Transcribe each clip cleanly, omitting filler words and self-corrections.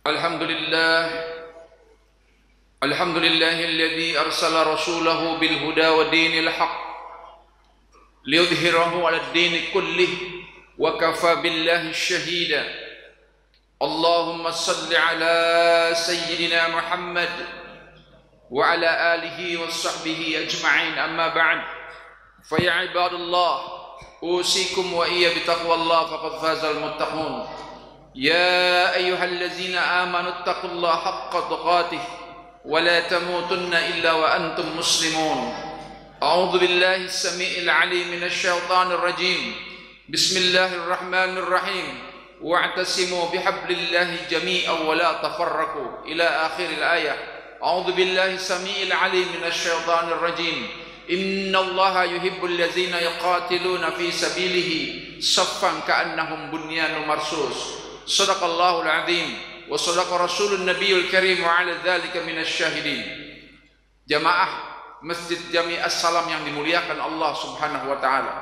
الحمد لله الحمد لله الذي أرسل رسوله بالهدى ودين الحق ليظهره على الدين كله وكفى بالله شهيدا. اللهم صل على سيدنا محمد وعلى آله وصحبه أجمعين. أما بعد، فيا عباد الله، أوصيكم وإياي بتقوى الله فقد فاز المتقون. يا أيها الذين آمنوا اتقوا الله حق تقاته ولا تموتن إلا وأنتم مسلمون. أعوذ بالله السميع العليم من الشيطان الرجيم. بسم الله الرحمن الرحيم. واعتصموا بحبل الله جميعا ولا تفرقوا إلى آخر الآية. أعوذ بالله السميع العليم من الشيطان الرجيم. إن الله يحب الذين يقاتلون في سبيله صفا كأنهم بنيان مرصوص. Sadaqallahul azim wa sadaqa rasulun nabiyul karim wa ala dzalika minasyahidin. Jamaah Masjid Jami As-Salam yang dimuliakan Allah Subhanahu wa taala,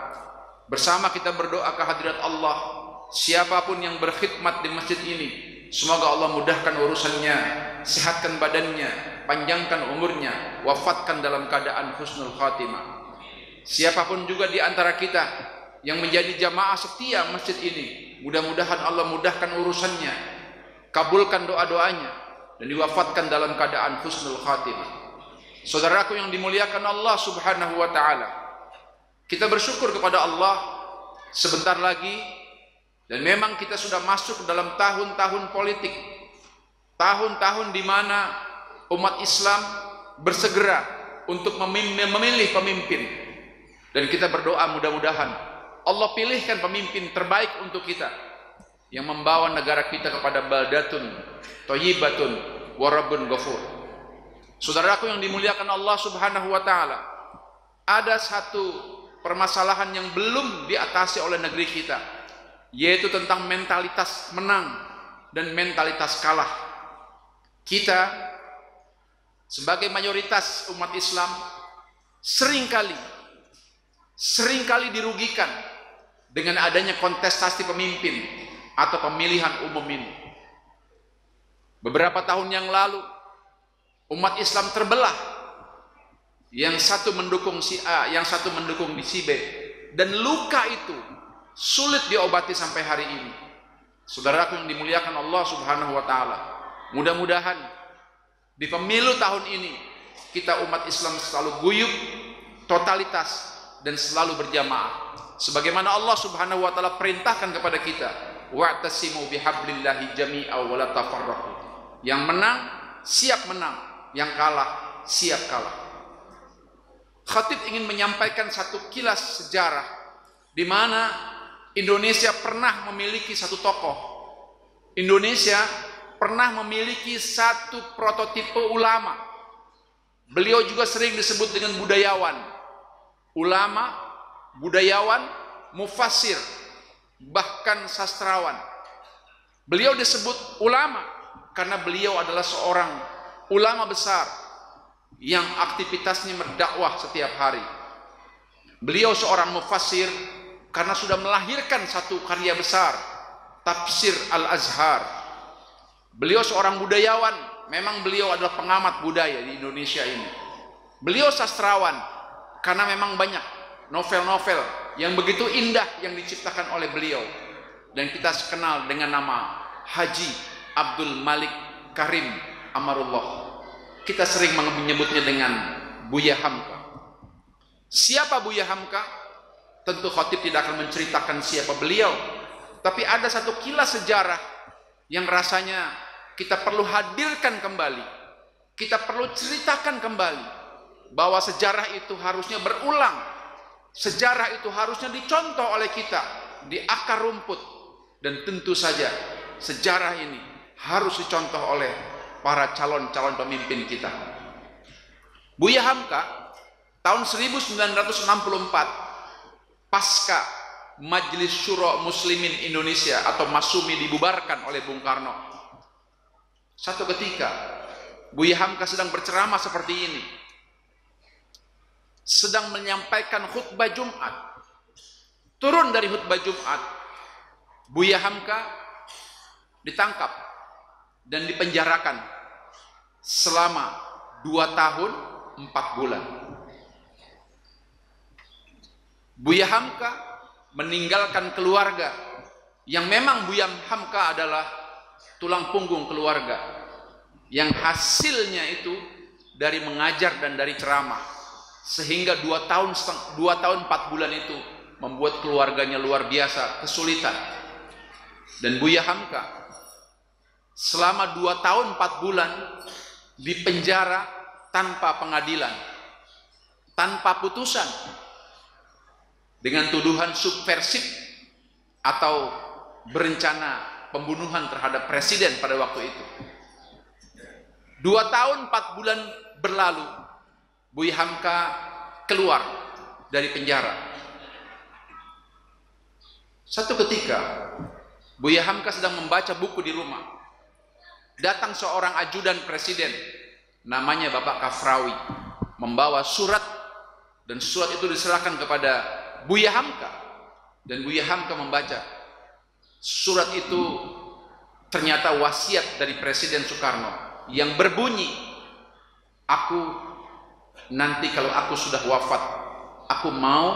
bersama kita berdoa ke hadirat Allah, siapapun yang berkhidmat di masjid ini, semoga Allah mudahkan urusannya, sehatkan badannya, panjangkan umurnya, wafatkan dalam keadaan husnul khatimah. Siapapun juga di antara kita yang menjadi jamaah setia masjid ini, mudah-mudahan Allah mudahkan urusannya, kabulkan doa-doanya, dan diwafatkan dalam keadaan husnul khatimah. Saudaraku yang dimuliakan Allah Subhanahu wa ta'ala, kita bersyukur kepada Allah sebentar lagi, dan memang kita sudah masuk dalam tahun-tahun politik, tahun-tahun di mana umat Islam bersegera untuk memilih pemimpin, dan kita berdoa mudah-mudahan Allah pilihkan pemimpin terbaik untuk kita, yang membawa negara kita kepada baldatun thayyibatun wa rabbun ghafur. Saudaraku yang dimuliakan Allah Subhanahu wa taala, ada satu permasalahan yang belum diatasi oleh negeri kita, yaitu tentang mentalitas menang dan mentalitas kalah. Kita sebagai mayoritas umat Islam seringkali dirugikan dengan adanya kontestasi pemimpin atau pemilihan umum ini. Beberapa tahun yang lalu umat Islam terbelah, yang satu mendukung si A, yang satu mendukung si B, dan luka itu sulit diobati sampai hari ini. Saudaraku yang dimuliakan Allah Subhanahu wa taala, mudah-mudahan di pemilu tahun ini kita umat Islam selalu guyup, totalitas, dan selalu berjamaah sebagaimana Allah Subhanahu wa taala perintahkan kepada kita, wa'tasimu bihablillahi jami'a wa la tafarraqu. Yang menang siap menang, yang kalah siap kalah. Khatib ingin menyampaikan satu kilas sejarah di mana Indonesia pernah memiliki satu tokoh. Indonesia pernah memiliki satu prototipe ulama. Beliau juga sering disebut dengan budayawan. Ulama, budayawan, mufassir, bahkan sastrawan. Beliau disebut ulama karena beliau adalah seorang ulama besar yang aktivitasnya berdakwah setiap hari. Beliau seorang mufassir karena sudah melahirkan satu karya besar, Tafsir Al-Azhar. Beliau seorang budayawan, memang beliau adalah pengamat budaya di Indonesia ini. Beliau sastrawan karena memang banyak novel-novel yang begitu indah yang diciptakan oleh beliau, dan kita kenal dengan nama Haji Abdul Malik Karim Amarullah. Kita sering menyebutnya dengan Buya Hamka. Siapa Buya Hamka? Tentu khatib tidak akan menceritakan siapa beliau, tapi ada satu kilas sejarah yang rasanya kita perlu hadirkan kembali, kita perlu ceritakan kembali, bahwa sejarah itu harusnya berulang. Sejarah itu harusnya dicontoh oleh kita di akar rumput, dan tentu saja sejarah ini harus dicontoh oleh para calon-calon pemimpin kita. Buya Hamka tahun 1964 pasca Majelis Syuro Muslimin Indonesia atau Masumi dibubarkan oleh Bung Karno. Satu ketika Buya Hamka sedang berceramah seperti ini, sedang menyampaikan khutbah Jumat. Turun dari khutbah Jumat, Buya Hamka ditangkap dan dipenjarakan selama 2 tahun 4 bulan. Buya Hamka meninggalkan keluarga yang memang Buya Hamka adalah tulang punggung keluarga, yang hasilnya itu dari mengajar dan dari ceramah, sehingga 2 tahun 4 bulan itu membuat keluarganya luar biasa kesulitan. Dan Buya Hamka selama 2 tahun 4 bulan dipenjara tanpa pengadilan, tanpa putusan, dengan tuduhan subversif atau berencana pembunuhan terhadap presiden pada waktu itu. 2 tahun 4 bulan berlalu, Buya Hamka keluar dari penjara. Satu ketika Buya Hamka sedang membaca buku di rumah. Datang seorang ajudan presiden, namanya Bapak Kafrawi, membawa surat, dan surat itu diserahkan kepada Buya Hamka. Dan Buya Hamka membaca. Surat itu ternyata wasiat dari Presiden Soekarno yang berbunyi, aku nanti kalau aku sudah wafat, aku mau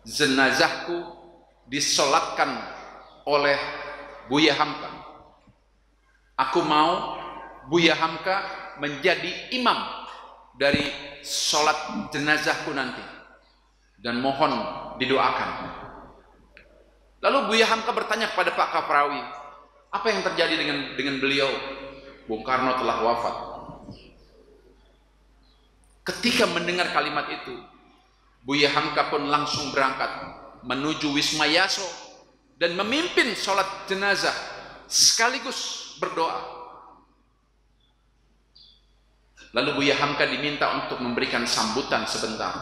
jenazahku disolatkan oleh Buya Hamka. Aku mau Buya Hamka menjadi imam dari solat jenazahku nanti, dan mohon didoakan. Lalu Buya Hamka bertanya kepada Pak Kafrawi, apa yang terjadi dengan beliau? Bung Karno telah wafat. Ketika mendengar kalimat itu, Buya Hamka pun langsung berangkat menuju Wisma Yaso dan memimpin sholat jenazah sekaligus berdoa. Lalu Buya Hamka diminta untuk memberikan sambutan sebentar.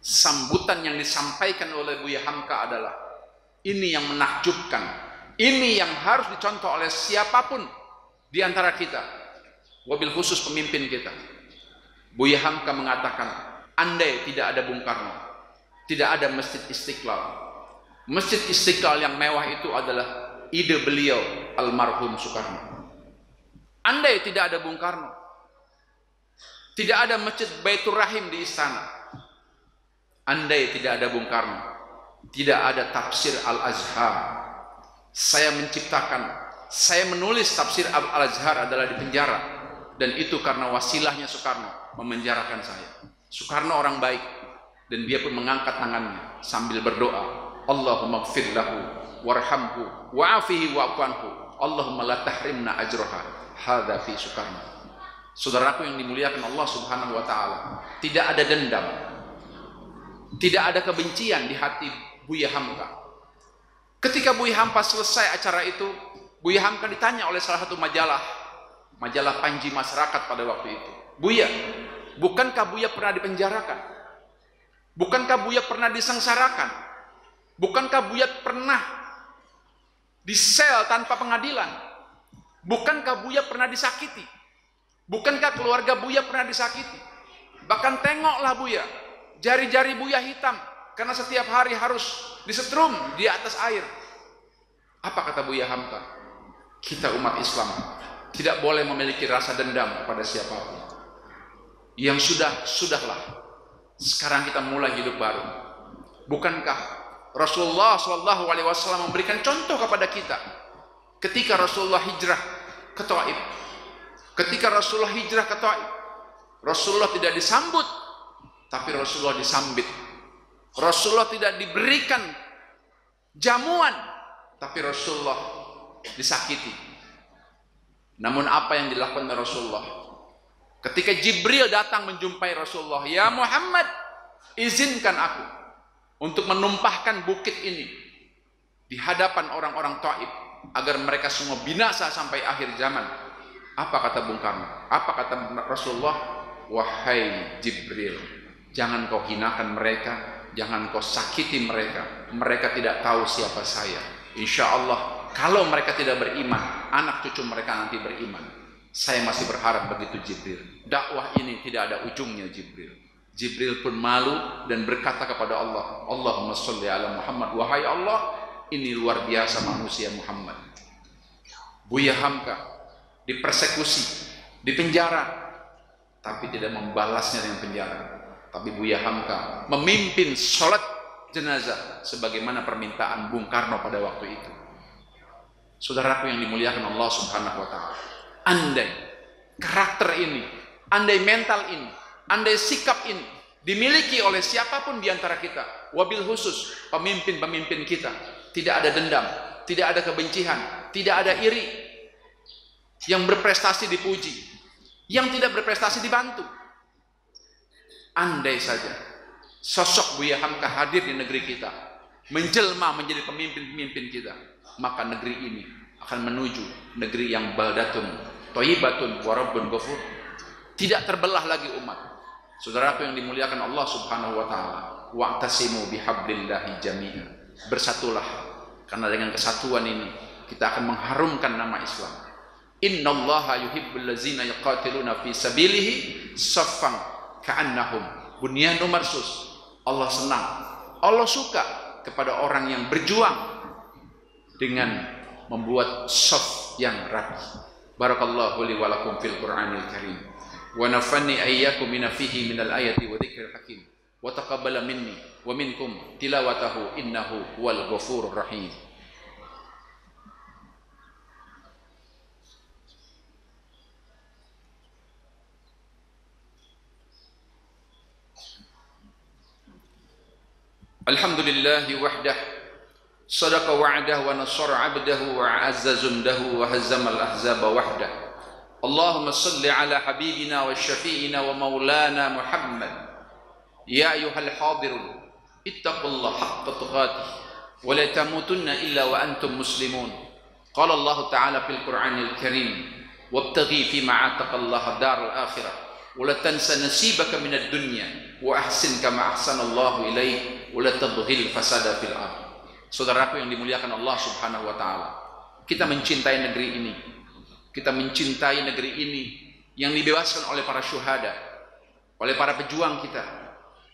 Sambutan yang disampaikan oleh Buya Hamka adalah, ini yang menakjubkan, ini yang harus dicontoh oleh siapapun di antara kita, wabil khusus pemimpin kita. Buya Hamka mengatakan, andai tidak ada Bung Karno, tidak ada Masjid Istiqlal. Masjid Istiqlal yang mewah itu adalah ide beliau, almarhum Soekarno. Andai tidak ada Bung Karno, tidak ada Masjid Baitur Rahim di istana. Andai tidak ada Bung Karno, tidak ada tafsir Al-Azhar. Saya menulis tafsir Al-Azhar adalah di penjara, dan itu karena wasilahnya Soekarno memenjarakan saya. Soekarno orang baik, dan dia pun mengangkat tangannya sambil berdoa, Allahumma gfir lahu warhamhu wa'afihi wa'afanhu Allahumma la tahrimna ajroha hadha fi Soekarno. Saudaraku yang dimuliakan Allah Subhanahu wa ta'ala, tidak ada dendam, tidak ada kebencian di hati Buya Hamka. Ketika Buya Hamka selesai acara itu, Buya Hamka ditanya oleh salah satu majalah Panji Masyarakat pada waktu itu, Buya, bukankah Buya pernah dipenjarakan? Bukankah Buya pernah disengsarakan? Bukankah Buya pernah di sel tanpa pengadilan? Bukankah Buya pernah disakiti? Bukankah keluarga Buya pernah disakiti? Bahkan tengoklah Buya, jari-jari Buya hitam karena setiap hari harus disetrum di atas air. Apa kata Buya Hamka? Kita umat Islam tidak boleh memiliki rasa dendam pada siapapun. Yang sudahlah. Sekarang kita mulai hidup baru. Bukankah Rasulullah SAW memberikan contoh kepada kita ketika Rasulullah hijrah ke Taif? Ketika Rasulullah hijrah ke Taif, Rasulullah tidak disambut, tapi Rasulullah disambit. Rasulullah tidak diberikan jamuan, tapi Rasulullah disakiti. Namun apa yang dilakukan oleh Rasulullah? Ketika Jibril datang menjumpai Rasulullah, ya Muhammad, izinkan aku untuk menumpahkan bukit ini di hadapan orang-orang Taif agar mereka semua binasa sampai akhir zaman. Apa kata Bung Karno? Apa kata Rasulullah? Wahai Jibril, jangan kau hinakan mereka, jangan kau sakiti mereka. Mereka tidak tahu siapa saya. Insya Allah kalau mereka tidak beriman, anak cucu mereka nanti beriman. Saya masih berharap begitu Jibril. Dakwah ini tidak ada ujungnya Jibril. Jibril pun malu dan berkata kepada Allah, Allahumma sholli ala Muhammad. Wahai Allah, ini luar biasa manusia Muhammad. Buya Hamka dipersekusi, dipenjara, tapi tidak membalasnya dengan penjara. Tapi Buya Hamka memimpin sholat jenazah sebagaimana permintaan Bung Karno pada waktu itu. Saudaraku yang dimuliakan Allah Subhanahu wa taala, andai karakter ini, andai mental ini, andai sikap ini dimiliki oleh siapapun di antara kita, wabil khusus pemimpin-pemimpin kita, tidak ada dendam, tidak ada kebencian, tidak ada iri, yang berprestasi dipuji, yang tidak berprestasi dibantu. Andai saja sosok Buya Hamka hadir di negeri kita, menjelma menjadi pemimpin-pemimpin kita, maka negeri ini akan menuju negeri yang baldatun thayyibatun wa rabbun ghafur. Tidak terbelah lagi umat. Saudaraku yang dimuliakan Allah Subhanahu wa taala, wa'tasimu bihablillahi jami'an. Bersatulah, karena dengan kesatuan ini kita akan mengharumkan nama Islam. Innallaha yuhibbul ladzina yuqatiluna fi sabilihi saffan ka'annahum bunyanun marsus. Allah senang, Allah suka kepada orang yang berjuang dengan membuat shaf yang rapi. Barakallahu li wa lakum fil Qur'anil Karim wa nafani ayyakum min fihi minal ayati wa dzikril hakim wa taqabbala minni wa minkum tilawatahu innahu huwal ghafurur rahim. Alhamdulillahi wahdah sadaqa wa'dah wa nasara 'abdahu wa 'azza zundahu wa hazzama al-ahzaba wahdah. Allahumma salli ala habibina wa syafi'ina wa maulana Muhammad. Ya ayyuhal hadirun ittaqullaha haqqa tuqatih wa la tamutunna illa wa antum muslimun. Qala Allah ta'ala fil Qur'anil Karim wabtaghi fi ma ataqallaha daral akhirah wa la tansa nasibaka minad dunya wa ahsin kama ahsanallahu ilaik wa la tabghil fasada fil ardh. Saudaraku yang dimuliakan Allah Subhanahu wa taala, kita mencintai negeri ini. Kita mencintai negeri ini yang dibebaskan oleh para syuhada, oleh para pejuang kita.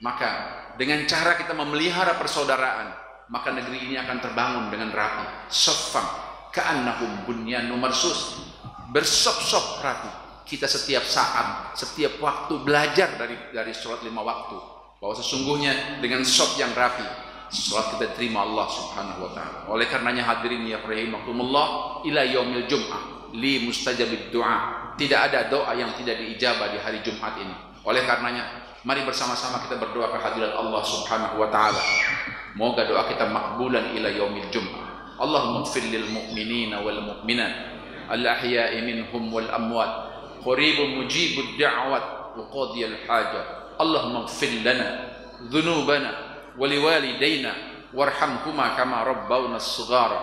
Maka dengan cara kita memelihara persaudaraan, maka negeri ini akan terbangun dengan rapi. Saffan ka'annahum bunyanun marsus. Bersop-sop rapi. Kita setiap saat, setiap waktu belajar dari sholat 5 waktu, bahwa sesungguhnya dengan sop yang rapi, sholat kita terima Allah Subhanahu wa taala. Oleh karenanya hadirin ya rahimakumullah, ila yaumil jum'ah li mustajabid du'a. Tidak ada doa yang tidak diijabah di hari Jumat ini. Oleh karenanya mari bersama-sama kita berdoa kehadirat Allah Subhanahu wa taala. Moga doa kita makbulan ila yaumil jum'ah. Allahumma ighfir lil mu'minina wal mu'minat al ahya'i minhum wal amwat qaribun mujibud da'wat wa qadiyal hajat. Allahumma ighfir lana dhunubana wa liwalidayna warhamhuma kama rabbawna as-shighara.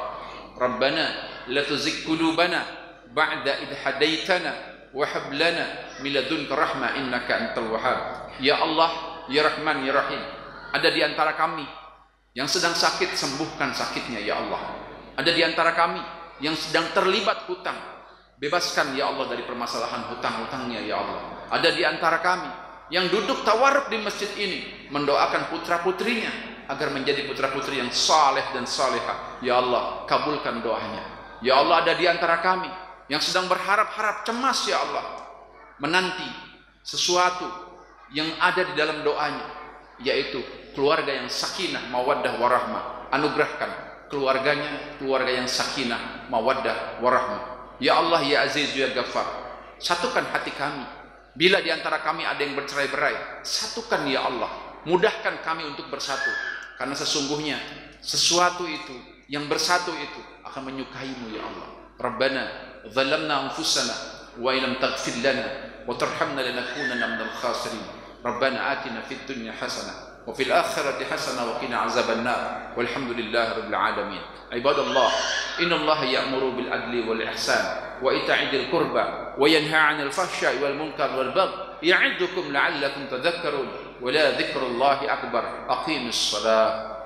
Rabbana la tuzigh qulubana ba'da idh hadaitana wa hab lana min ladunka rahmah innaka antal wahhab. Ya Allah, ya Rahman, ya Rahim, ada di antara kami yang sedang sakit, sembuhkan sakitnya ya Allah. Ada di antara kami yang sedang terlibat hutang, bebaskan ya Allah dari permasalahan hutang-hutangnya ya Allah. Ada di antara kami yang duduk tawarruk di masjid ini mendoakan putra-putrinya agar menjadi putra-putri yang saleh dan salehah. Ya Allah, kabulkan doanya. Ya Allah, ada di antara kami yang sedang berharap-harap cemas ya Allah, menanti sesuatu yang ada di dalam doanya, yaitu keluarga yang sakinah, mawaddah, warahmah. Anugerahkan keluarganya keluarga yang sakinah, mawaddah, warahmah. Ya Allah, ya Aziz, ya Ghaffar, satukan hati kami. Bila di antara kami ada yang bercerai-berai, satukan ya Allah, mudahkan kami untuk bersatu. Karena sesungguhnya sesuatu itu yang bersatu itu akan menyukaimu ya Allah. Rabbana zalamna anfusana wa illam taghfir lana wa tarhamna lanakunanna minal khasirin. Rabbana atina fid dunya hasanah wa fil akhirati hasanah wa qina azaban nar. Walhamdulillahi rabbil alamin. Ibadallah, innallaha ya'muru bil adli wal ihsan wa ita'idil qurba wa yanha 'anil fahsya'i wal munkar wal baghi ya'idukum la'allakum tadhakkarun. Wa la dzikrullahi akbar. Aqimis shalah.